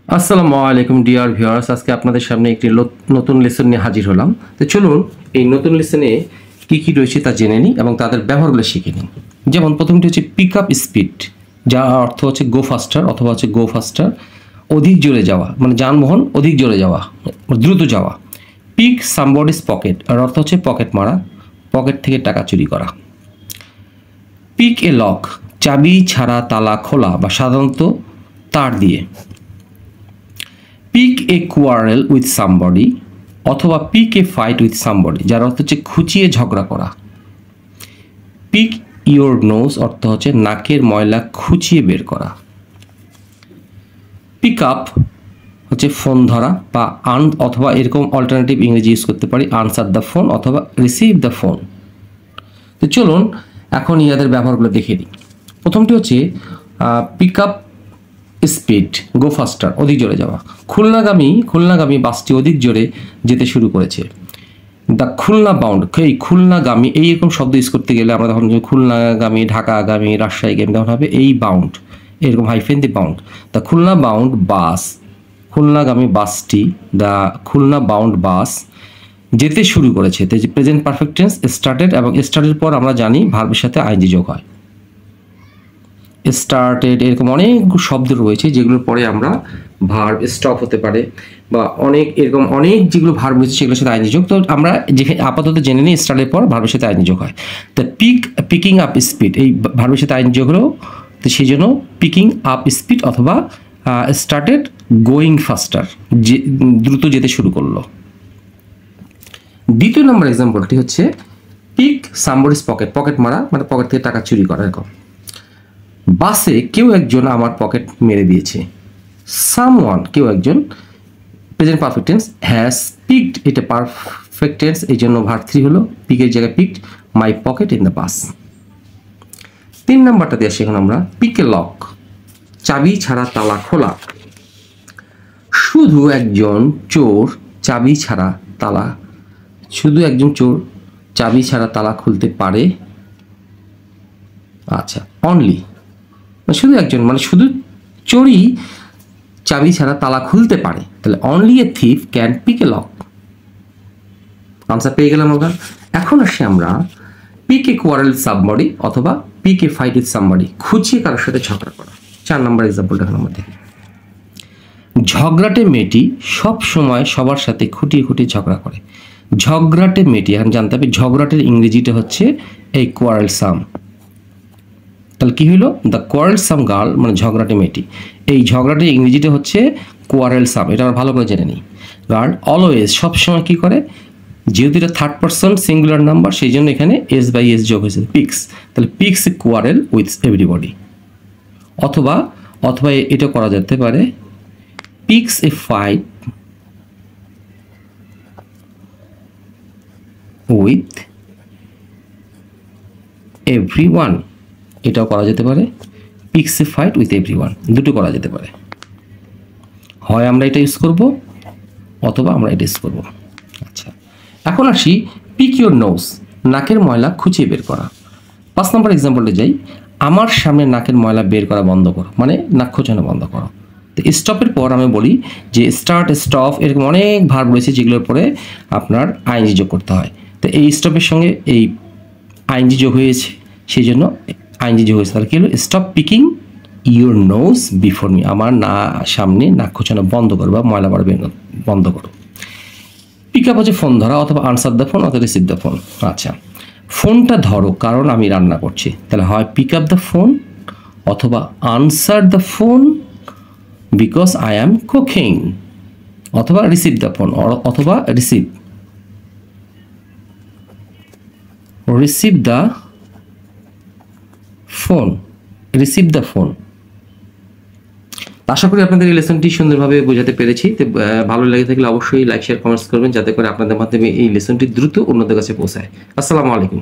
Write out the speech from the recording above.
আসসালামু আলাইকুম dear viewers, আজকে আপনাদের সামনে একটি নতুন লেসন নিয়ে হাজির হলাম। তো চলুন এই নতুন লেসনে কি কি রয়েছে তা জেনে নিই এবং তাদের ব্যবহারগুলো শিখে নিই। যেমন প্রথমটি হচ্ছে পিক আপ স্পিড, যার অর্থ হচ্ছে গো ফাস্টার অথবা হচ্ছে গো ফাস্টার, অধিক জোরে যাওয়া, মানে যানবাহন অধিক জোরে যাওয়া, দ্রুত যাওয়া। পিক সামবডিস পকেট, আর অর্থ হচ্ছে পকেট মারা, পকেট থেকে টাকা চুরি করা। পিক এ লক, চাবি ছাড়া তালা খোলা বা সাধারণত তার দিয়ে। Pick a quarrel with somebody অথবা pick a fight with somebody, যার অর্থ হচ্ছে খুঁচিয়ে ঝগড়া করা। পিক ইওর নোজ অর্থ হচ্ছে নাকের ময়লা খুঁচিয়ে বের করা। পিক আপ হচ্ছে ফোন ধরা বা অথবা এরকম অল্টারনেটিভ ইংরেজি ইউজ করতে পারি, আনসার দ্য ফোন অথবা রিসিভ দ্য ফোন। তো চলুন এখন ইয়াদের ব্যবহারগুলো দেখে নিই। প্রথমটি হচ্ছে পিক আপ স্পিড, গো ফাস্টার, অধিক জোরে যাওয়া। খুলনাগামী বাসটি অধিক জোরে যেতে শুরু করেছে। দ্য খুলনা বাউন্ড, এই খুলনাগামী এইরকম শব্দ ইউজ করতে গেলে আমরা তখন খুলনাগামী, ঢাকাগামী, রাজশাহীগামী তখন হবে এই বাউন্ড, এরকম hyphen the bound. The Khulna bound bus, খুলনাগামী বাসটি, দ্য খুলনা বাউন্ড বাস যেতে শুরু করেছে। প্রেজেন্ট পারফেক্ট টেন্স স্টার্টেড, এবং স্টার্টের পর আমরা জানি ভার্বের সাথে আইএনজি যোগ হয়। স্টার্টেড এরকম অনেক শব্দ রয়েছে যেগুলোর পরে আমরা ভার্ব স্টপ হতে পারে বা এরকম অনেক যেগুলো ভার্ব রয়েছে সেগুলোর সাথে আইএনজি যোগ। তো আমরা যেখানে আপাতত জেনে নিই স্টার্টের পর ভার্বের সাথে আইএনজি যোগ হয়। তো পিকিং আপ স্পিড, এই ভার্বের সাথে আইএনজি যোগ হলো, তো সেই জন্য পিকিং আপ স্পিড অথবা স্টার্টেড গোয়িং ফাস্টার, যে দ্রুত যেতে শুরু করলো। দ্বিতীয় নম্বর এক্সাম্পলটি হচ্ছে পিক সামবডিস পকেট, পকেট মারা মানে পকেট থেকে টাকা চুরি করা। এরকম বাসে কেউ একজন আমার পকেট মেরে দিয়েছে। সামওয়ান, কেউ একজন, present perfect tense, has picked, এটা পারফেক্ট টেন্স, এই জন্য ভার্ব 3 হলো, পিকের জায়গায় picked my pocket in the bus. 3 নাম্বারটা দিয়ে আসি এখন আমরা। পিক এ লক, চাবি ছাড়া তালা খোলা। শুধু একজন চোর চাবি ছাড়া তালা, শুধু একজন চোর চাবি ছাড়া তালা খুলতে পারে। আচ্ছা, অনলি, শুধু একজন মানে শুধু চোরই চাবি ছাড়া তালা খুলতে পারে, তাহলে only a thief can pick a lock. Answer পেয়ে গেলাম আমরা। এখন আসি আমরা পিক এ কোয়ারেল সাববডি অথবা pick a fight with somebody, খুঁচিয়ে কারোর সাথে ঝগড়া করা। 4 নম্বর এক্সাম্পলটা এখন আমরা দেখি। ঝগড়াটে মেয়েটি সব সময় সবার সাথে খুঁটিয়ে খুঁটিয়ে ঝগড়া করে। ঝগড়াটে মেয়েটি, এখন জানতে হবে ঝগড়াটের ইংরেজিটা হচ্ছে এই কোয়ারেল সাম। তাহলে কি হলো? দ্য কোয়ারেল সাম গার্ল, মানে ঝগড়াটে মেয়েটি। এই ঝগড়াটের ইংরেজিটা হচ্ছে কোয়ারেল সাম, এটা আমরা ভালো করে জেনে নিই। গার্ল অলওয়েজ, সবসময় কি করে, যেহেতু এটা থার্ড পারসন সিঙ্গুলার নাম্বার সেই জন্য এখানে এস বাই এস যোগ হয়েছে, পিক্স। তাহলে pix A quarrel with everybody, অথবা এটা করা যেতে পারে pix A fight with everyone, এটাও করা যেতে পারে pix A fight with everyone, দুটো করা যেতে পারে। হয় আমরা এটা ইউজ করব অথবা আমরা এটা ইউজ করব। আচ্ছা, এখন আসি পিক ইউর নোজ, নাকের ময়লা খুঁচিয়ে বের করা। 5 নম্বর এক্সাম্পলটা যাই। আমার সামনে নাকের ময়লা বের করা বন্ধ করো, মানে নাক খোঁচানো বন্ধ করো। তো স্টপের পর আমি বলি যে স্টার্ট, স্টপ, এরকম অনেক ভার্ব রয়েছে যেগুলোর পরে আপনার আইএনজি যোগ করতে হয়। তো এই স্টপের সঙ্গে এই আইএনজি যোগ হয়েছে, সেই জন্য আইএনজি যোগ হয়েছে। তাহলে কি হলো? Stop picking your nose before me, আমার সামনে নাক খোঁচানো বন্ধ করো বা ময়লা বার বন্ধ করো। পিক আপ হচ্ছে ফোন ধরা অথবা আনসার দ্য ফোন অথবা রিসিভ দ্য ফোন। আচ্ছা, ফোনটা ধরো কারণ আমি রান্না করছি, তাহলে হয় পিক আপ দ্য ফোন অথবা answer the phone because I am cooking, অথবা রিসিভ দ্য ফোন অথবা receive the phone, receive the phone. আশা করি আপনাদের এই লেসনটি সুন্দরভাবে বোঝাতে পেরেছি। তো ভালো লেগে থাকলে অবশ্যই লাইক, শেয়ার, কমেন্টস করবেন যাতে করে আপনাদের মাধ্যমে এই লেসনটি দ্রুত অন্যদের কাছে পৌঁছায়। আসসালামু আলাইকুম।